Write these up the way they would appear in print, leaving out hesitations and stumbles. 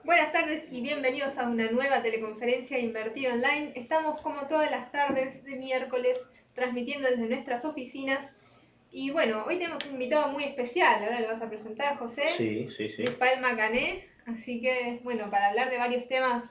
Buenas tardes y bienvenidos a una nueva teleconferencia Invertir Online. Estamos como todas las tardes de miércoles transmitiendo desde nuestras oficinas. Y bueno, hoy tenemos un invitado muy especial. Ahora lo vas a presentar, José. Sí, sí, Luis sí. Palma Cané. Así que, bueno, para hablar de varios temas.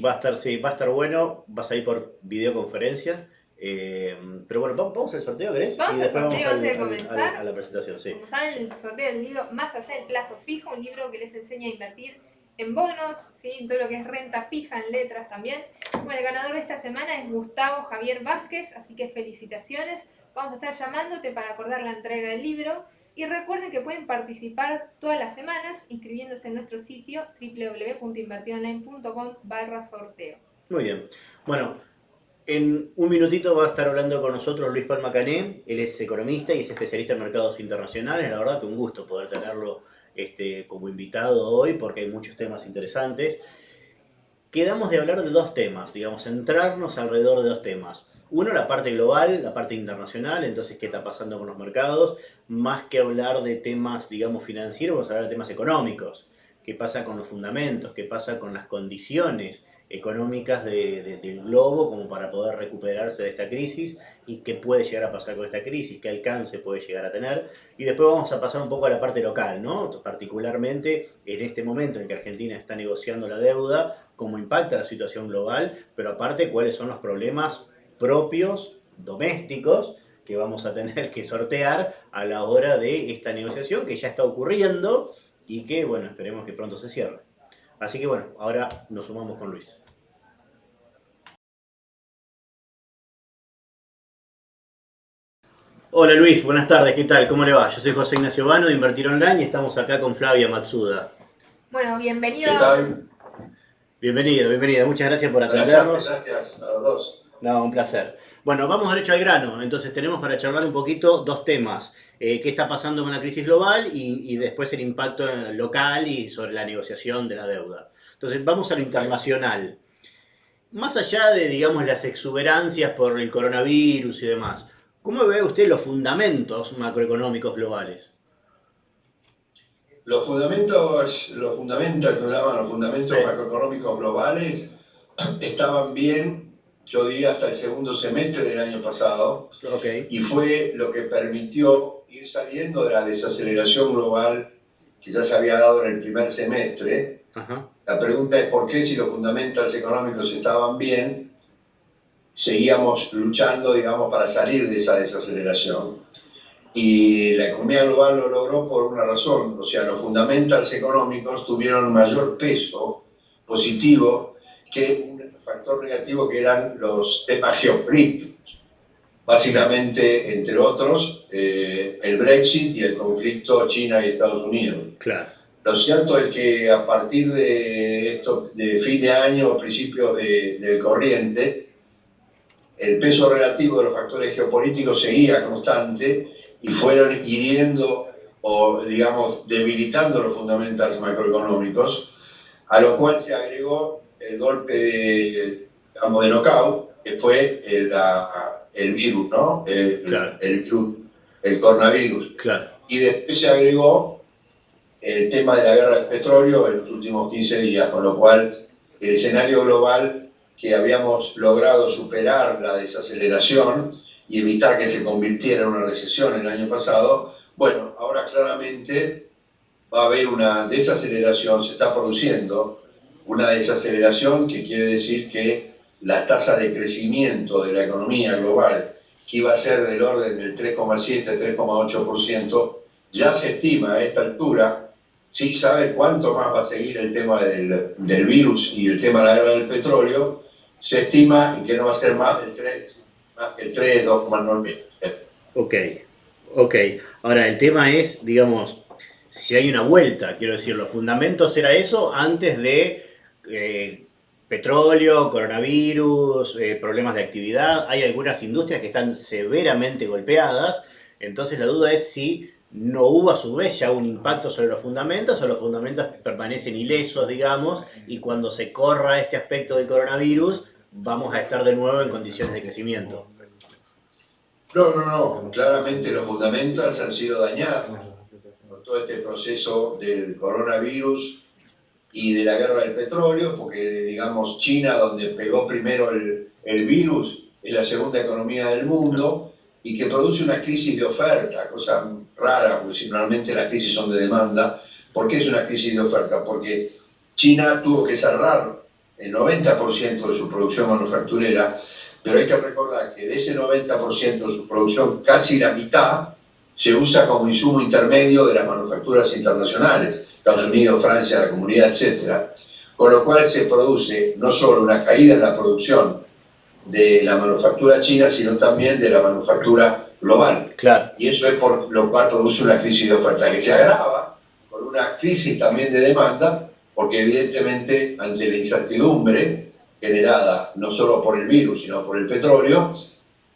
Va a estar, sí, va a estar bueno. Vas a ir por videoconferencia. Pero bueno, vamos al sorteo, ¿querés? Y Vamos al después vamos sorteo antes de comenzar. a la presentación, sí. Como saben, el sorteo del libro Más allá del plazo fijo, un libro que les enseña a invertir en bonos, ¿sí? En todo lo que es renta fija, en letras también. Bueno, el ganador de esta semana es Gustavo Javier Vázquez, así que felicitaciones. Vamos a estar llamándote para acordar la entrega del libro. Y recuerden que pueden participar todas las semanas inscribiéndose en nuestro sitio www.invertironline.com/sorteo. Muy bien. Bueno, en un minutito va a estar hablando con nosotros Luis Palma Cané. Él es economista y es especialista en mercados internacionales. La verdad que un gusto poder tenerlo como invitado hoy porque hay muchos temas interesantes. Quedamos de hablar de dos temas, digamos, centrarnos alrededor de dos temas. Uno, la parte global, la parte internacional, entonces qué está pasando con los mercados, más que hablar de temas, digamos, financieros, vamos a hablar de temas económicos. ¿Qué pasa con los fundamentos? ¿Qué pasa con las condiciones económicas del globo como para poder recuperarse de esta crisis? ¿Y qué puede llegar a pasar con esta crisis? ¿Qué alcance puede llegar a tener? Y después vamos a pasar un poco a la parte local, ¿no? Particularmente en este momento en que Argentina está negociando la deuda, cómo impacta la situación global, pero aparte cuáles son los problemas propios, domésticos, que vamos a tener que sortear a la hora de esta negociación que ya está ocurriendo y que, bueno, esperemos que pronto se cierre. Así que bueno, ahora nos sumamos con Luis. Hola Luis, buenas tardes, ¿qué tal? ¿Cómo le va? Yo soy José Ignacio Vano de Invertir Online y estamos acá con Flavia Matsuda. Bueno, bienvenido. ¿Qué tal? Bienvenido, bienvenida. Muchas gracias por Buenas tardes, atendernos. gracias a los dos. No, un placer. Bueno, vamos derecho al grano. Entonces tenemos para charlar un poquito dos temas. ¿Qué está pasando con la crisis global y después el impacto local y sobre la negociación de la deuda? Entonces vamos a lo Perfecto. internacional. Más allá de, digamos, las exuberancias por el coronavirus y demás, ¿cómo ve usted los fundamentos macroeconómicos globales? Los programa, los Sí, fundamentos macroeconómicos globales estaban bien, yo diría, hasta el segundo semestre del año pasado, ok. y fue lo que permitió ir saliendo de la desaceleración global que ya se había dado en el primer semestre. Ajá. La pregunta es por qué, si los fundamentos económicos estaban bien, seguíamos luchando, digamos, para salir de esa desaceleración. Y la economía global lo logró por una razón, o sea, los fundamentals económicos tuvieron mayor peso positivo que un factor negativo que eran los temas geopolíticos. Básicamente, entre otros, el Brexit y el conflicto China y Estados Unidos. Claro. Lo cierto es que a partir de esto, de fin de año o principios del corriente, el peso relativo de los factores geopolíticos seguía constante y fueron hiriendo o, digamos, debilitando los fundamentals macroeconómicos, a lo cual se agregó el golpe de, digamos, de knockout, que fue el virus, ¿no? Claro. El virus, el coronavirus. Claro. Y después se agregó el tema de la guerra del petróleo en los últimos 15 días, con lo cual el escenario global, que habíamos logrado superar la desaceleración y evitar que se convirtiera en una recesión el año pasado, bueno, ahora claramente va a haber una desaceleración, se está produciendo una desaceleración, que quiere decir que la tasa de crecimiento de la economía global, que iba a ser del orden del 3,7-3,8%, ya se estima a esta altura, sin saber cuánto más va a seguir el tema del virus y el tema de la guerra del petróleo, se estima que no va a ser más del 3, más que el 3, 2,9. Ok, ok. Ahora, el tema es, digamos, si hay una vuelta, quiero decir, los fundamentos era eso antes de petróleo, coronavirus, problemas de actividad. Hay algunas industrias que están severamente golpeadas, entonces la duda es si no hubo a su vez ya un impacto sobre los fundamentos o los fundamentos permanecen ilesos, digamos, y cuando se corra este aspecto del coronavirus vamos a estar de nuevo en condiciones de crecimiento. No. Claramente los fundamentals han sido dañados por todo este proceso del coronavirus y de la guerra del petróleo, porque digamos China, donde pegó primero el virus, es la segunda economía del mundo y que produce una crisis de oferta, cosa rara, porque si normalmente las crisis son de demanda. ¿Por qué es una crisis de oferta? Porque China tuvo que cerrar el 90% de su producción manufacturera, pero hay que recordar que de ese 90% de su producción, casi la mitad se usa como insumo intermedio de las manufacturas internacionales, Estados Unidos, Francia, la Comunidad, etc. Con lo cual se produce no solo una caída en la producción de la manufactura china, sino también de la manufactura global. Claro. Y eso es por lo cual produce una crisis de oferta que se agrava con una crisis también de demanda, porque evidentemente ante la incertidumbre generada no solo por el virus, sino por el petróleo,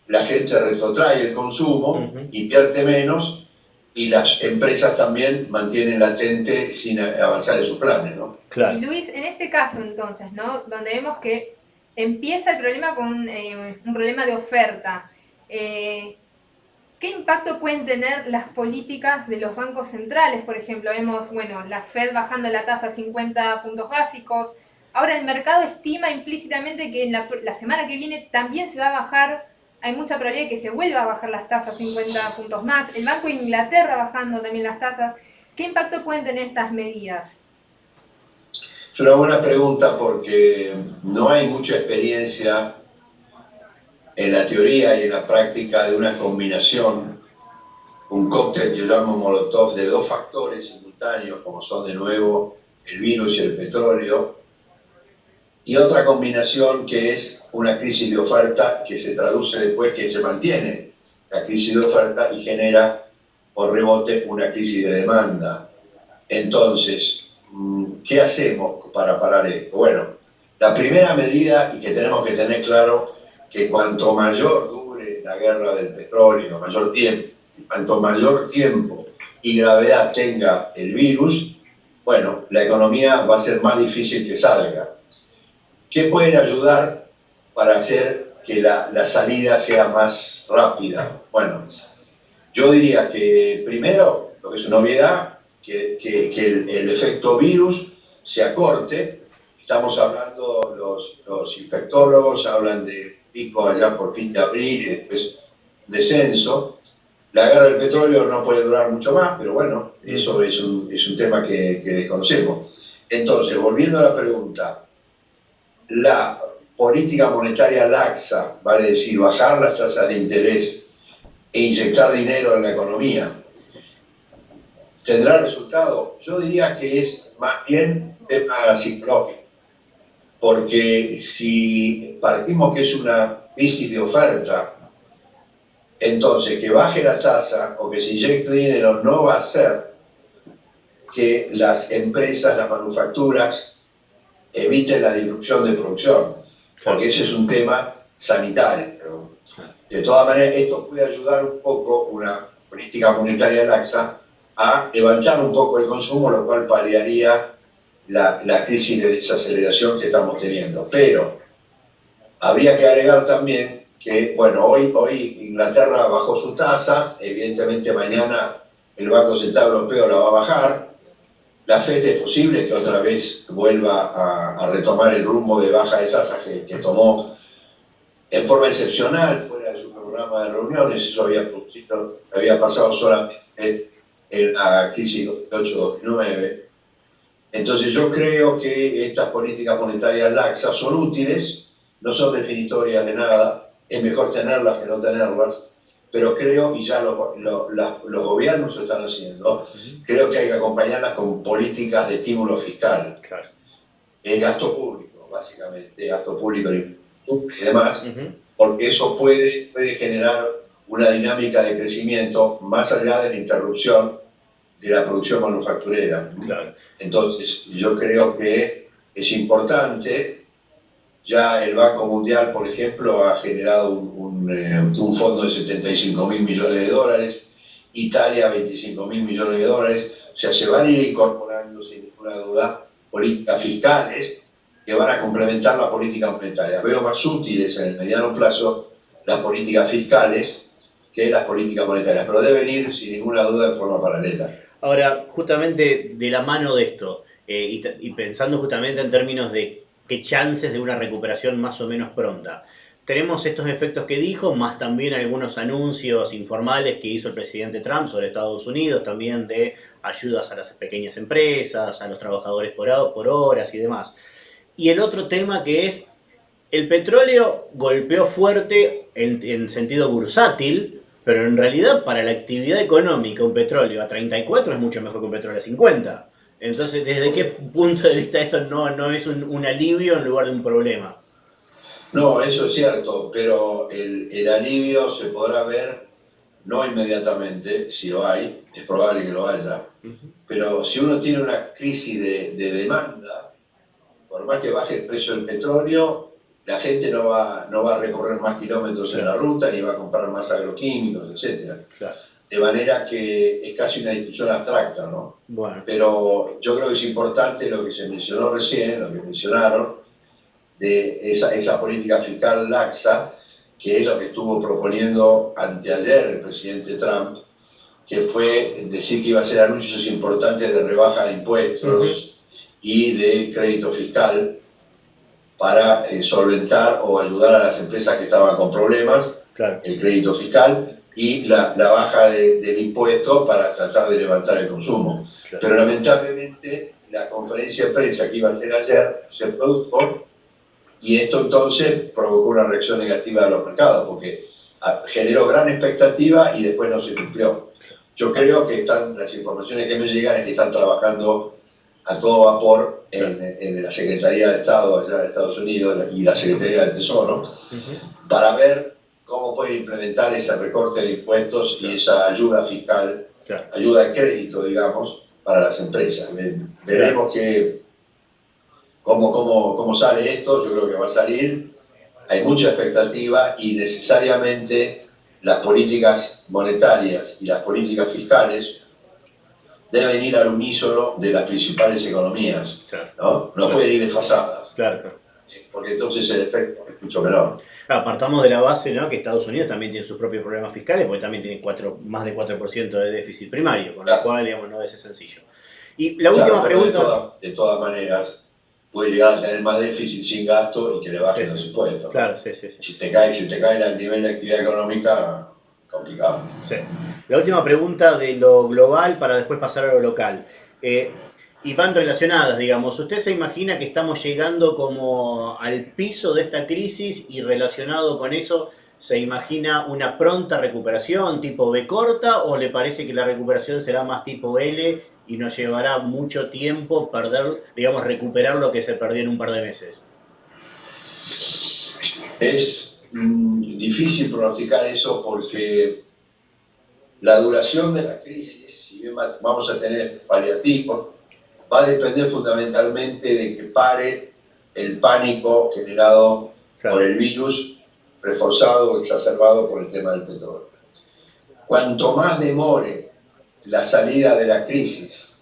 la gente retrotrae el consumo, invierte menos y las empresas también mantienen latente sin avanzar en sus planes, ¿no? Claro. Y Luis, en este caso entonces, ¿no? Donde vemos que empieza el problema con un problema de oferta. ¿Qué impacto pueden tener las políticas de los bancos centrales? Por ejemplo, vemos, bueno, la Fed bajando la tasa a 50 puntos básicos. Ahora el mercado estima implícitamente que en la semana que viene también se va a bajar. Hay mucha probabilidad de que se vuelva a bajar las tasas 50 puntos más. El Banco de Inglaterra bajando también las tasas. ¿Qué impacto pueden tener estas medidas? Es una buena pregunta porque no hay mucha experiencia en la teoría y en la práctica de una combinación, un cóctel que yo llamo Molotov, de dos factores simultáneos, como son de nuevo el virus y el petróleo, y otra combinación que es una crisis de oferta que se traduce después, que se mantiene la crisis de oferta y genera por rebote una crisis de demanda. Entonces, ¿qué hacemos para parar esto? Bueno, la primera medida, y que tenemos que tener claro, que cuanto mayor dure la guerra del petróleo, mayor tiempo, cuanto mayor tiempo y gravedad tenga el virus, bueno, la economía va a ser más difícil que salga. ¿Qué pueden ayudar para hacer que la salida sea más rápida? Bueno, yo diría que primero, lo que es una obviedad, que el efecto virus se acorte. Estamos hablando, los infectólogos hablan de pico allá por fin de abril y después descenso. La guerra del petróleo no puede durar mucho más, pero bueno, eso es un tema que desconocemos. Entonces, volviendo a la pregunta, la política monetaria laxa, vale decir, bajar las tasas de interés e inyectar dinero en la economía, ¿tendrá resultado? Yo diría que es más bien un tema psicológico, porque si partimos que es una crisis de oferta, entonces que baje la tasa o que se inyecte dinero no va a hacer que las empresas, las manufacturas, eviten la disrupción de producción, porque ese es un tema sanitario. De todas maneras, esto puede ayudar un poco, una política monetaria laxa, a levantar un poco el consumo, lo cual paliaría la crisis de desaceleración que estamos teniendo. Pero habría que agregar también que, bueno, hoy Inglaterra bajó su tasa, evidentemente mañana el Banco Central Europeo la va a bajar. La FED es posible que otra vez vuelva a retomar el rumbo de baja de tasas que tomó en forma excepcional fuera de su programa de reuniones. Eso había pasado solamente en la crisis 2008-2009. Entonces yo creo que estas políticas monetarias laxas son útiles, no son definitorias de nada, es mejor tenerlas que no tenerlas, pero creo, y ya los gobiernos lo están haciendo, creo que hay que acompañarlas con políticas de estímulo fiscal. Claro. Gasto público, básicamente, gasto público y demás, porque eso puede generar una dinámica de crecimiento más allá de la interrupción de la producción manufacturera. Claro. Entonces, yo creo que es importante. Ya el Banco Mundial, por ejemplo, ha generado un fondo de 75.000 millones de dólares, Italia 25.000 millones de dólares, o sea, se van a ir incorporando sin ninguna duda políticas fiscales que van a complementar la política monetaria. Veo más útiles en el mediano plazo las políticas fiscales que las políticas monetarias, pero deben ir sin ninguna duda de forma paralela. Ahora, justamente de la mano de esto, y pensando justamente en términos de qué chances de una recuperación más o menos pronta. Tenemos estos efectos que dijo, más también algunos anuncios informales que hizo el presidente Trump sobre Estados Unidos, también de ayudas a las pequeñas empresas, a los trabajadores por horas y demás. Y el otro tema que es, el petróleo golpeó fuerte en sentido bursátil, pero en realidad para la actividad económica un petróleo a 34 es mucho mejor que un petróleo a 50. Entonces, ¿desde qué punto de vista esto no es un alivio en lugar de un problema? No, eso es cierto, pero el alivio se podrá ver no inmediatamente, si lo hay, es probable que lo haya, pero si uno tiene una crisis de demanda, por más que baje el precio del petróleo, la gente no va a recorrer más kilómetros en la ruta, ni va a comprar más agroquímicos, etc. Claro. De manera que es casi una discusión abstracta, ¿no? Bueno. Pero yo creo que es importante lo que se mencionó recién, lo que mencionaron, de esa política fiscal laxa, que es lo que estuvo proponiendo anteayer el presidente Trump, que fue decir que iba a hacer anuncios importantes de rebaja de impuestos y de crédito fiscal para solventar o ayudar a las empresas que estaban con problemas, claro, el crédito fiscal y la baja del impuesto para tratar de levantar el consumo. Claro. Pero lamentablemente la conferencia de prensa que iba a hacer ayer se produjo y esto entonces provocó una reacción negativa de los mercados porque generó gran expectativa y después no se cumplió. Yo creo que las informaciones que me llegan es que están trabajando a todo vapor en la Secretaría de Estado allá de Estados Unidos y la Secretaría de Tesoro para ver cómo pueden implementar ese recorte de impuestos y esa ayuda fiscal, ayuda de crédito, digamos, para las empresas. Veremos cómo sale esto. Yo creo que va a salir. Hay mucha expectativa y necesariamente las políticas monetarias y las políticas fiscales deben ir al unísono de las principales economías, no pueden ir desfasadas, porque entonces el efecto es mucho menor. Partamos de la base, ¿no?, que Estados Unidos también tiene sus propios problemas fiscales, porque también tiene más de 4% de déficit primario, con lo cual, digamos, no es sencillo. Y la última pregunta... De todas maneras, puede llegar a tener más déficit sin gasto y que le bajen los impuestos. Claro, sí. Si te cae el nivel de actividad económica, complicado. Sí. La última pregunta de lo global para después pasar a lo local. Y van relacionadas, digamos. ¿Usted se imagina que estamos llegando como al piso de esta crisis y relacionado con eso se imagina una pronta recuperación tipo B corta o le parece que la recuperación será más tipo L y nos llevará mucho tiempo recuperar lo que se perdió en un par de meses? Es difícil pronosticar eso porque la duración de la crisis, si bien vamos a tener paliativos, va a depender fundamentalmente de que pare el pánico generado por el virus, reforzado o exacerbado por el tema del petróleo. Cuanto más demore la salida de la crisis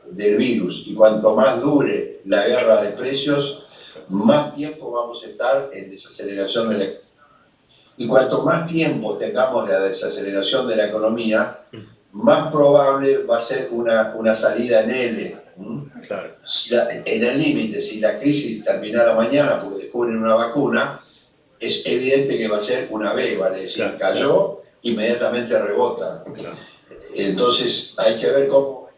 del virus y cuanto más dure la guerra de precios, más tiempo vamos a estar en desaceleración de la economía. Y cuanto más tiempo tengamos de la desaceleración de la economía, más probable va a ser una salida en L. Claro. En el límite, si la crisis terminara mañana porque descubren una vacuna, es evidente que va a ser una B, ¿vale? Es decir, cayó, inmediatamente rebota. Entonces hay que ver cómo,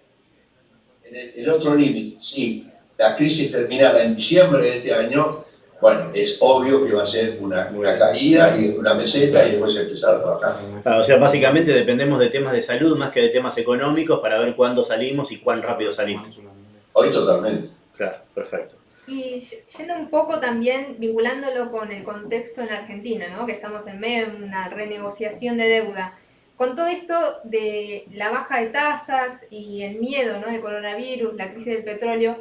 en el otro límite, si la crisis terminara en diciembre de este año, bueno, es obvio que va a ser una caída y una meseta y después empezar a trabajar. O sea, básicamente dependemos de temas de salud más que de temas económicos para ver cuándo salimos y cuán rápido salimos. Hoy totalmente. Claro, perfecto. Y yendo un poco también, vinculándolo con el contexto en Argentina, ¿no?, que estamos en medio de una renegociación de deuda. Con todo esto de la baja de tasas y el miedo, ¿no?, del coronavirus, la crisis del petróleo,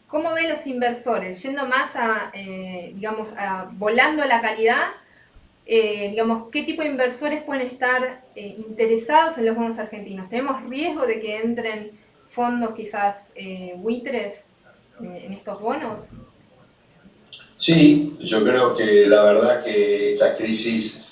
¿cómo ven los inversores? Yendo más volando a la calidad, ¿qué tipo de inversores pueden estar interesados en los bonos argentinos? ¿Tenemos riesgo de que entren fondos quizás buitres en estos bonos? Sí, yo creo que la verdad que esta crisis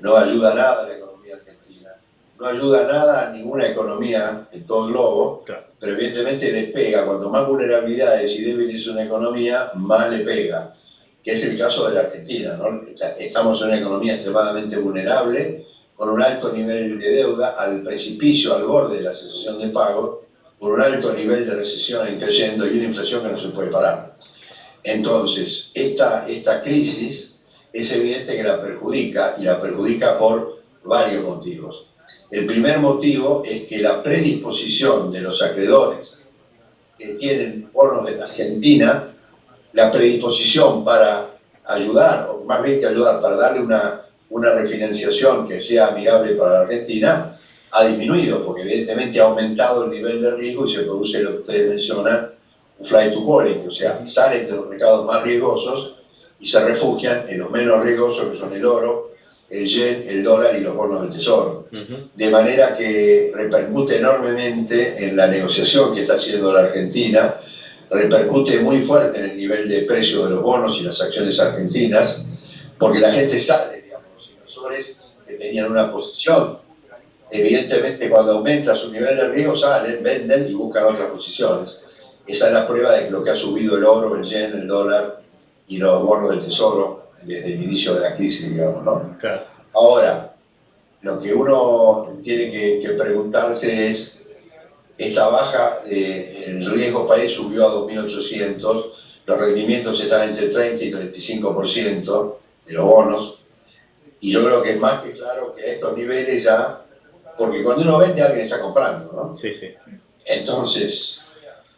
no ayuda nada a la economía argentina. no ayuda nada a ninguna economía en todo el globo, Claro. pero evidentemente le pega. Cuanto más vulnerabilidades y débil es una economía, más le pega, que es el caso de la Argentina, ¿no? Estamos en una economía extremadamente vulnerable, con un alto nivel de deuda, al precipicio, al borde de la cesación de pagos, por un alto nivel de recesión creciendo y una inflación que no se puede parar. Entonces, esta crisis es evidente que la perjudica, y la perjudica por varios motivos. El primer motivo es que la predisposición de los acreedores que tienen bonos de la Argentina, la predisposición para ayudar, o más bien que ayudar, para darle una refinanciación que sea amigable para la Argentina, ha disminuido, porque evidentemente ha aumentado el nivel de riesgo y se produce lo que ustedes mencionan, un flight to quality, o sea, salen de los mercados más riesgosos y se refugian en los menos riesgosos, que son el oro, el yen, el dólar y los bonos del tesoro. De manera que repercute enormemente en la negociación que está haciendo la Argentina, repercute muy fuerte en el nivel de precio de los bonos y las acciones argentinas, porque la gente sale, digamos, los inversores que tenían una posición, evidentemente cuando aumenta su nivel de riesgo salen, venden y buscan otras posiciones. Esa es la prueba de que lo que ha subido el oro, el yen, el dólar y los bonos del tesoro desde el inicio de la crisis, digamos, ¿no? Claro. Ahora, lo que uno tiene que preguntarse es, esta baja, el riesgo país subió a 2.800, los rendimientos están entre 30 y 35% de los bonos, y yo creo que es más que claro que a estos niveles ya, porque cuando uno vende alguien está comprando, ¿no? Sí, sí. Entonces,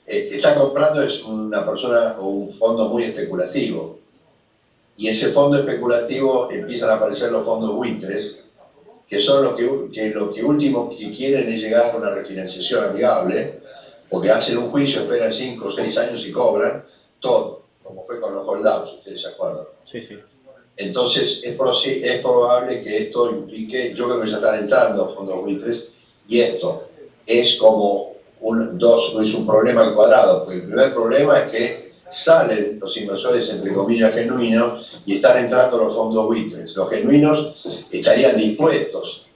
el que está comprando es una persona o un fondo muy especulativo, y ese fondo especulativo empiezan a aparecer los fondos buitres, que son lo que último que quieren es llegar a una refinanciación amigable, porque hacen un juicio, esperan 5 o 6 años y cobran todo, como fue con los holdouts, ustedes se acuerdan. Sí, sí. Entonces es probable que esto implique, yo creo que ya están entrando fondos buitres, y esto es como es un problema al cuadrado, porque el primer problema es que salen los inversores, entre comillas, genuinos, y están entrando los fondos buitres. Los genuinos estarían dispuestos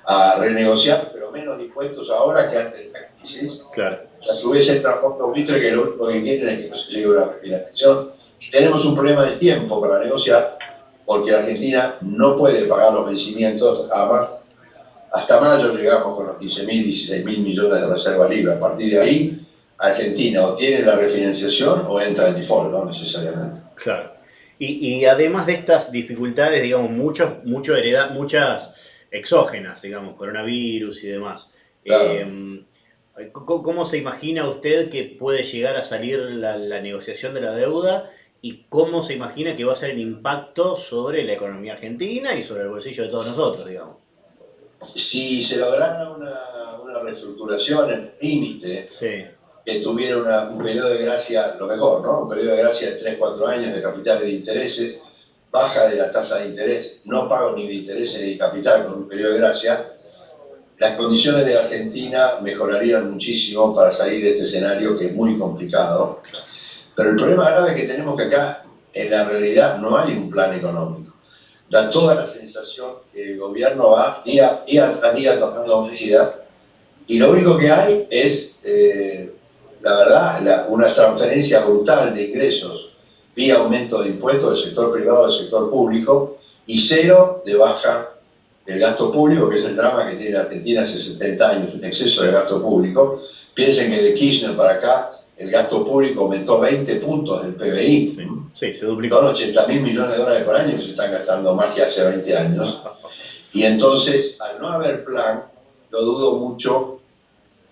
a renegociar, pero menos dispuestos ahora que antes de la crisis. Claro. Y a su vez entran fondos buitres que lo único que quieren es que no se llegue a una refinanciación. Y tenemos un problema de tiempo para negociar, porque Argentina no puede pagar los vencimientos hasta mayo llegamos con los 15.000, 16.000 millones de reserva libre. A partir de ahí, Argentina o tiene la refinanciación o entra en default, no necesariamente. Claro. Y además de estas dificultades, digamos, muchas exógenas, digamos, coronavirus y demás. Claro. ¿Cómo se imagina usted que puede llegar a salir la negociación de la deuda? ¿Y cómo se imagina que va a ser el impacto sobre la economía argentina y sobre el bolsillo de todos nosotros, digamos? Si se lograra una reestructuración en límite, Sí. que tuviera un periodo de gracia, lo mejor, ¿no? Un periodo de gracia de 3-4 años de capitales de intereses, baja de la tasa de interés, no pago ni de intereses ni de capital con un periodo de gracia, las condiciones de Argentina mejorarían muchísimo para salir de este escenario que es muy complicado. Pero el problema grave es que tenemos que acá, en la realidad, no hay un plan económico. Da toda la sensación que el gobierno va día tras día tomando medidas, y lo único que hay es, la verdad, una transferencia brutal de ingresos vía aumento de impuestos del sector privado del sector público, y cero de baja del gasto público, que es el drama que tiene Argentina hace 70 años, un exceso de gasto público. Piensen que de Kirchner para acá el gasto público aumentó 20 puntos del PBI. Sí, se duplicó. Son 80.000 millones de dólares por año que se están gastando más que hace 20 años. Y entonces, al no haber plan, lo dudo mucho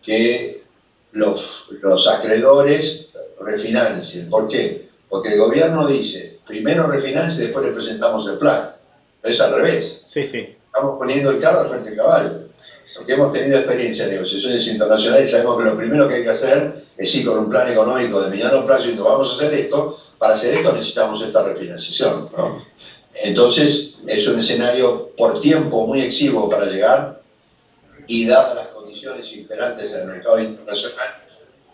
que los acreedores refinancien. ¿Por qué? Porque el gobierno dice, primero refinancie y después le presentamos el plan. Pero es al revés. Sí, sí. Estamos poniendo el carro frente al caballo. Porque hemos tenido experiencia en negociaciones internacionales y sabemos que lo primero que hay que hacer es ir con un plan económico de mediano plazo y vamos a hacer esto. Para hacer esto necesitamos esta refinanciación, ¿no? Entonces es un escenario por tiempo muy exiguo para llegar, y dadas las condiciones imperantes en el mercado internacional,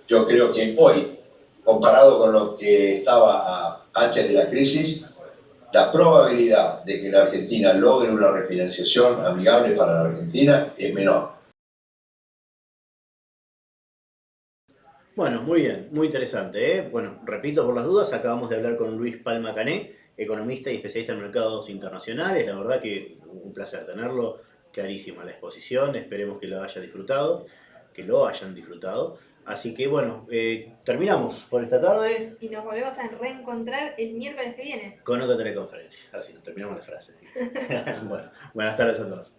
yo creo que hoy, comparado con lo que estaba antes de la crisis, la probabilidad de que la Argentina logre una refinanciación amigable para la Argentina es menor. Bueno, muy bien, muy interesante, ¿eh? Bueno, repito por las dudas, acabamos de hablar con Luis Palma Cané, economista y especialista en mercados internacionales. La verdad que un placer tenerlo, clarísima la exposición, esperemos que lo haya disfrutado, que lo hayan disfrutado. Así que bueno, terminamos por esta tarde Y nos volvemos a reencontrar el miércoles que viene. con otra teleconferencia. Así nos terminamos la frase. Bueno, buenas tardes a todos.